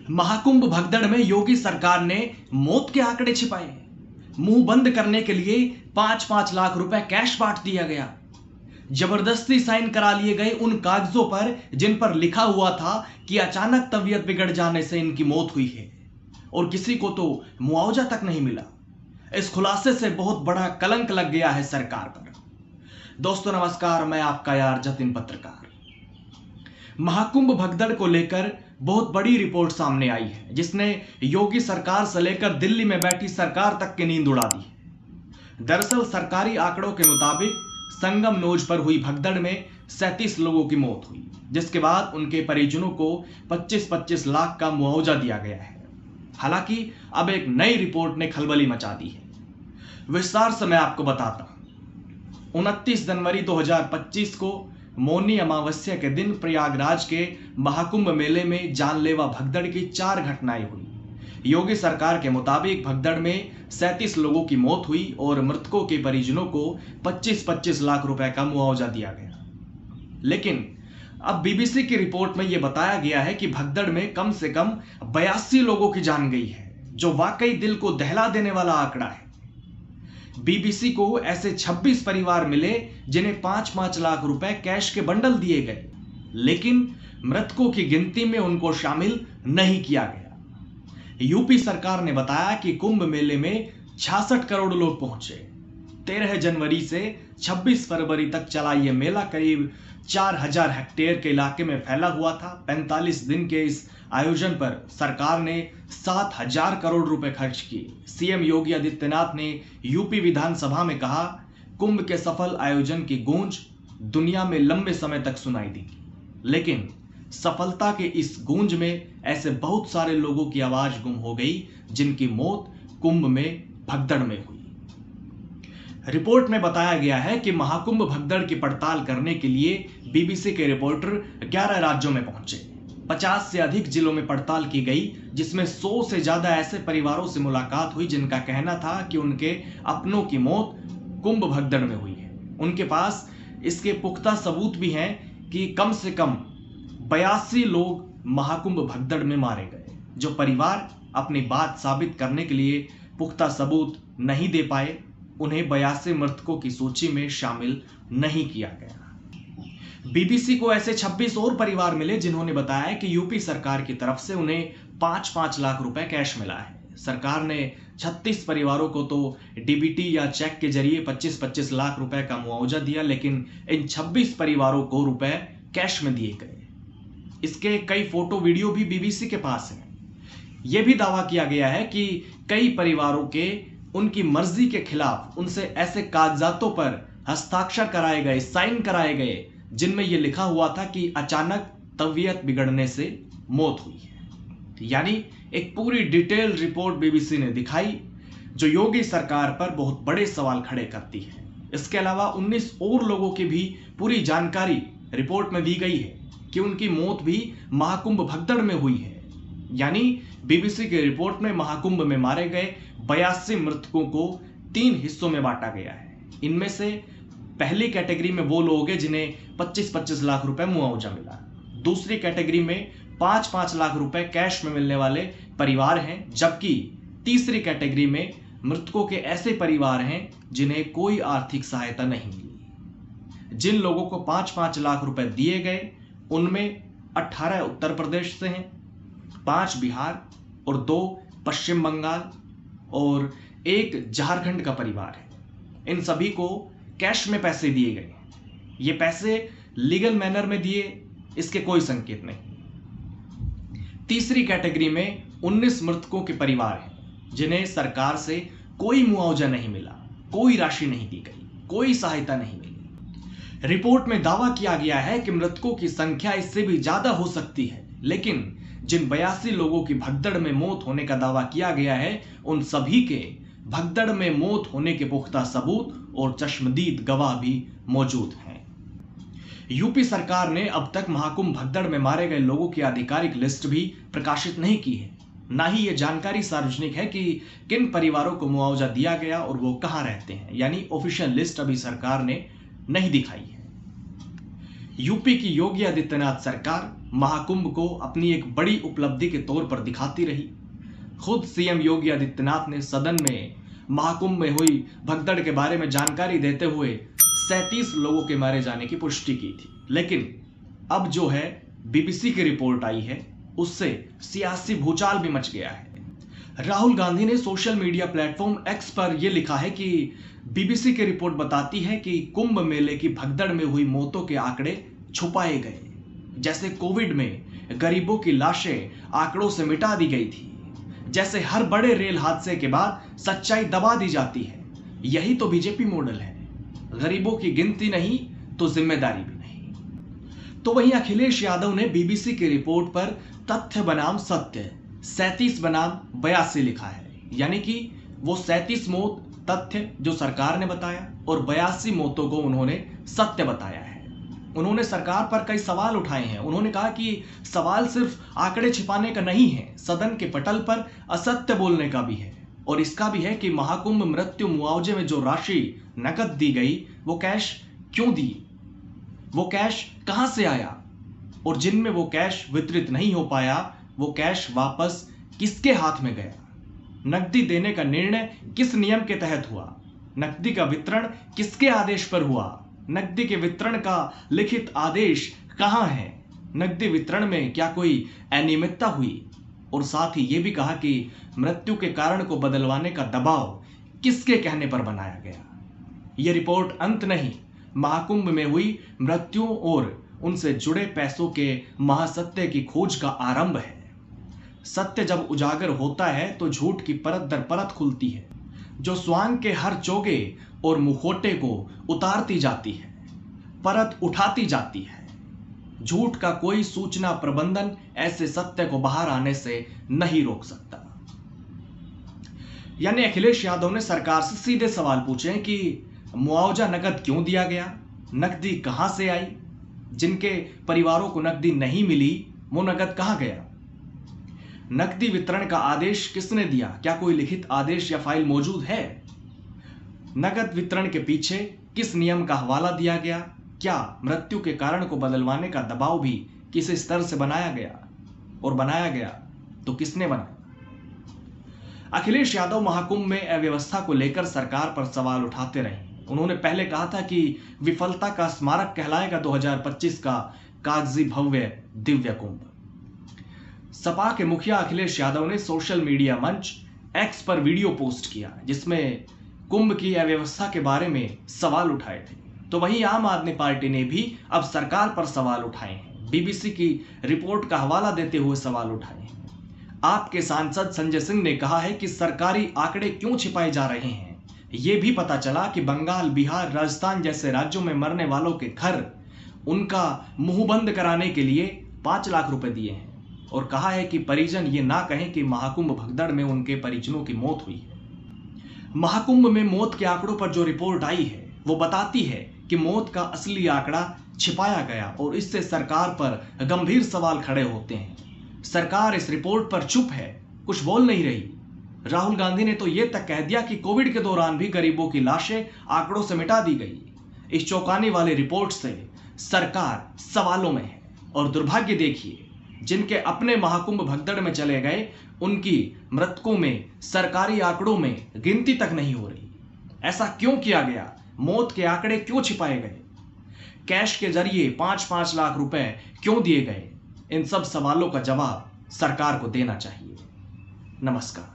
महाकुंभ भगदड़ में योगी सरकार ने मौत के आंकड़े छिपाए। मुंह बंद करने के लिए 5-5 लाख रुपए कैश बांट दिया गया। जबरदस्ती साइन करा लिए गए उन कागजों पर जिन पर लिखा हुआ था कि अचानक तबीयत बिगड़ जाने से इनकी मौत हुई है और किसी को तो मुआवजा तक नहीं मिला। इस खुलासे से बहुत बड़ा कलंक लग गया है सरकार पर। दोस्तों नमस्कार, मैं आपका यार जतिन पत्रकार। महाकुंभ भगदड़ को लेकर बहुत बड़ी रिपोर्ट सामने आई है जिसने योगी सरकार से लेकर दिल्ली में बैठी सरकार तक की नींद उड़ा दी। दरअसल सरकारी आंकड़ों के मुताबिक संगम नोज पर हुई भगदड़ में 37 लोगों की मौत हुई, जिसके बाद उनके परिजनों को 25-25 लाख का मुआवजा दिया गया है। हालांकि अब एक नई रिपोर्ट ने खलबली मचा दी है। विस्तार से मैं आपको बताता हूं। 29 जनवरी 2025 को मौनी अमावस्या के दिन प्रयागराज के महाकुंभ मेले में जानलेवा भगदड़ की 4 घटनाएं हुई। योगी सरकार के मुताबिक भगदड़ में 37 लोगों की मौत हुई और मृतकों के परिजनों को 25-25 लाख रुपए का मुआवजा दिया गया। लेकिन अब बीबीसी की रिपोर्ट में यह बताया गया है कि भगदड़ में कम से कम 82 लोगों की जान गई है, जो वाकई दिल को दहला देने वाला आंकड़ा है। बीबीसी को ऐसे 26 परिवार मिले जिन्हें 5-5 लाख रुपए कैश के बंडल दिए गए, लेकिन मृतकों की गिनती में उनको शामिल नहीं किया गया। यूपी सरकार ने बताया कि कुंभ मेले में 66 करोड़ लोग पहुंचे। 13 जनवरी से 26 फरवरी तक चला यह मेला करीब 4000 हेक्टेयर के इलाके में फैला हुआ था। 45 दिन के इस आयोजन पर सरकार ने 7000 करोड़ रुपए खर्च किए। सीएम योगी आदित्यनाथ ने यूपी विधानसभा में कहा, कुंभ के सफल आयोजन की गूंज दुनिया में लंबे समय तक सुनाई दी, लेकिन सफलता के इस गूंज में ऐसे बहुत सारे लोगों की आवाज गुम हो गई जिनकी मौत कुंभ में भगदड़ में हुई। रिपोर्ट में बताया गया है कि महाकुंभ भगदड़ की पड़ताल करने के लिए बीबीसी के रिपोर्टर 11 राज्यों में पहुंचे। 50 से अधिक जिलों में पड़ताल की गई, जिसमें 100 से ज्यादा ऐसे परिवारों से मुलाकात हुई जिनका कहना था कि उनके अपनों की मौत कुंभ भगदड़ में हुई है। उनके पास इसके पुख्ता सबूत भी हैं कि कम से कम 82 लोग महाकुंभ भगदड़ में मारे गए। जो परिवार अपनी बात साबित करने के लिए पुख्ता सबूत नहीं दे पाए, उन्हें 82 मृतकों की सूची में शामिल नहीं किया गया। बीबीसी को ऐसे 26 और परिवार मिले जिन्होंने बताया कि यूपी सरकार की तरफ से उन्हें 5-5 लाख रुपए कैश मिला है। सरकार ने 36 परिवारों को तो डीबीटी या चेक के जरिए 25-25 लाख रुपए का मुआवजा दिया, लेकिन इन 26 परिवारों को रुपए कैश में दिए गए। इसके कई फोटो वीडियो भी बीबीसी के पास हैं। यह भी दावा किया गया है कि कई परिवारों के उनकी मर्जी के खिलाफ उनसे ऐसे कागजातों पर हस्ताक्षर कराए गए, साइन कराए गए, जिनमें यह लिखा हुआ था कि अचानक तबीयत बिगड़ने से मौत हुई है। यानी एक पूरी डिटेल रिपोर्ट बीबीसी ने दिखाई, जो योगी सरकार पर बहुत बड़े सवाल खड़े करती है। इसके अलावा 19 और लोगों की भी पूरी जानकारी रिपोर्ट में दी गई है कि उनकी मौत भी महाकुंभ भगदड़ में हुई है। यानी बीबीसी की रिपोर्ट में महाकुंभ में मारे गए 82 मृतकों को 3 हिस्सों में बांटा गया है। इनमें से पहली कैटेगरी में वो लोग हैं जिन्हें 25-25 लाख रुपए मुआवजा मिला। दूसरी कैटेगरी में 5-5 लाख रुपए कैश में मिलने वाले परिवार हैं, जबकि तीसरी कैटेगरी में मृतकों के ऐसे परिवार हैं जिन्हें कोई आर्थिक सहायता नहीं मिली। जिन लोगों को 5-5 लाख रुपए दिए गए उनमें 18 उत्तर प्रदेश से हैं, 5 बिहार और 2 पश्चिम बंगाल और 1 झारखंड का परिवार है। इन सभी को कैश में पैसे दिए गए। ये पैसे लीगल मैनर में दिए, इसके कोई संकेत नहीं। तीसरी कैटेगरी में 19 मृतकों के परिवार हैं जिन्हें सरकार से कोई मुआवजा नहीं मिला, कोई राशि नहीं दी गई, कोई सहायता नहीं मिली। रिपोर्ट में दावा किया गया है कि मृतकों की संख्या इससे भी ज्यादा हो सकती है, लेकिन जिन 82 लोगों की भगदड़ में मौत होने का दावा किया गया है, उन सभी के भगदड़ में मौत होने के पुख्ता सबूत और चश्मदीद गवाह भी मौजूद हैं। यूपी सरकार ने अब तक महाकुंभ भगदड़ में मारे गए लोगों की आधिकारिक लिस्ट भी प्रकाशित नहीं की है। ना ही यह जानकारी सार्वजनिक है कि किन परिवारों को मुआवजा दिया गया और वो कहां रहते हैं। यानी ऑफिशियल लिस्ट अभी सरकार ने नहीं दिखाई है। यूपी की योगी आदित्यनाथ सरकार महाकुंभ को अपनी एक बड़ी उपलब्धि के तौर पर दिखाती रही। खुद सीएम योगी आदित्यनाथ ने सदन में महाकुंभ में हुई भगदड़ के बारे में जानकारी देते हुए 37 लोगों के मारे जाने की पुष्टि की थी। लेकिन अब जो है बीबीसी की रिपोर्ट आई है, उससे सियासी भूचाल भी मच गया है। राहुल गांधी ने सोशल मीडिया प्लेटफॉर्म एक्स पर यह लिखा है कि बीबीसी की रिपोर्ट बताती है कि कुंभ मेले की भगदड़ में हुई मौतों के आंकड़े छुपाए गए। जैसे कोविड में गरीबों की लाशें आंकड़ों से मिटा दी गई थी, जैसे हर बड़े रेल हादसे के बाद सच्चाई दबा दी जाती है। यही तो बीजेपी मॉडल है, गरीबों की गिनती नहीं तो जिम्मेदारी भी नहीं। तो वहीं अखिलेश यादव ने बीबीसी की रिपोर्ट पर तथ्य बनाम सत्य 37 बनाम 82 लिखा है, यानी कि वो 37 मौत तथ्य जो सरकार ने बताया और 82 मौतों को उन्होंने सत्य बताया है। उन्होंने सरकार पर कई सवाल उठाए हैं। उन्होंने कहा कि सवाल सिर्फ आंकड़े छिपाने का नहीं है, सदन के पटल पर असत्य बोलने का भी है, और इसका भी है कि महाकुंभ मृत्यु मुआवजे में जो राशि नकद दी गई वो कैश क्यों दी, वो कैश कहां से आया, और जिनमें वो कैश वितरित नहीं हो पाया वो कैश वापस किसके हाथ में गया। नकदी देने का निर्णय किस नियम के तहत हुआ, नकदी का वितरण किसके आदेश पर हुआ, नकदी के वितरण का लिखित आदेश कहां है, नकदी वितरण में क्या कोई अनियमितता हुई, और साथ ही यह भी कहा कि मृत्यु के कारण को बदलवाने का दबाव किसके कहने पर बनाया गया। यह रिपोर्ट अंत नहीं, महाकुंभ में हुई मृत्युओं और उनसे जुड़े पैसों के महासत्य की खोज का आरंभ है। सत्य जब उजागर होता है तो झूठ की परत दर परत खुलती है, जो स्वांग के हर चोगे और मुखौटे को उतारती जाती है, परत उठाती जाती है। झूठ का कोई सूचना प्रबंधन ऐसे सत्य को बाहर आने से नहीं रोक सकता। यानी अखिलेश यादव ने सरकार से सीधे सवाल पूछे हैं कि मुआवजा नकद क्यों दिया गया, नकदी कहां से आई, जिनके परिवारों को नकदी नहीं मिली वो नकद कहां गया, नकदी वितरण का आदेश किसने दिया, क्या कोई लिखित आदेश या फाइल मौजूद है, नकद वितरण के पीछे किस नियम का हवाला दिया गया, क्या मृत्यु के कारण को बदलवाने का दबाव भी किस स्तर से बनाया गया, और बनाया गया तो किसने बनाया। अखिलेश यादव महाकुंभ में अव्यवस्था को लेकर सरकार पर सवाल उठाते रहे। उन्होंने पहले कहा था कि विफलता का स्मारक कहलाएगा 2025 का कागजी भव्य दिव्य कुंभ। सपा के मुखिया अखिलेश यादव ने सोशल मीडिया मंच एक्स पर वीडियो पोस्ट किया जिसमें कुंभ की अव्यवस्था के बारे में सवाल उठाए थे। तो वहीं आम आदमी पार्टी ने भी अब सरकार पर सवाल उठाए हैं, बीबीसी की रिपोर्ट का हवाला देते हुए सवाल उठाए हैं। आपके सांसद संजय सिंह ने कहा है कि सरकारी आंकड़े क्यों छिपाए जा रहे हैं। यह भी पता चला कि बंगाल, बिहार, राजस्थान जैसे राज्यों में मरने वालों के घर उनका मुंह बंद कराने के लिए 5 लाख रुपए दिए हैं, और कहा है कि परिजन ये ना कहें कि महाकुंभ भगदड़ में उनके परिजनों की मौत हुई है। महाकुंभ में मौत के आंकड़ों पर जो रिपोर्ट आई है वो बताती है कि मौत का असली आंकड़ा छिपाया गया, और इससे सरकार पर गंभीर सवाल खड़े होते हैं। सरकार इस रिपोर्ट पर चुप है, कुछ बोल नहीं रही। राहुल गांधी ने तो ये तक कह दिया कि कोविड के दौरान भी गरीबों की लाशें आंकड़ों से मिटा दी गई। इस चौंकाने वाली रिपोर्ट से सरकार सवालों में है, और दुर्भाग्य देखिए, जिनके अपने महाकुंभ भगदड़ में चले गए उनकी मृतकों में सरकारी आंकड़ों में गिनती तक नहीं हो रही। ऐसा क्यों किया गया, मौत के आंकड़े क्यों छिपाए गए, कैश के जरिए 5-5 लाख रुपए क्यों दिए गए, इन सब सवालों का जवाब सरकार को देना चाहिए। नमस्कार।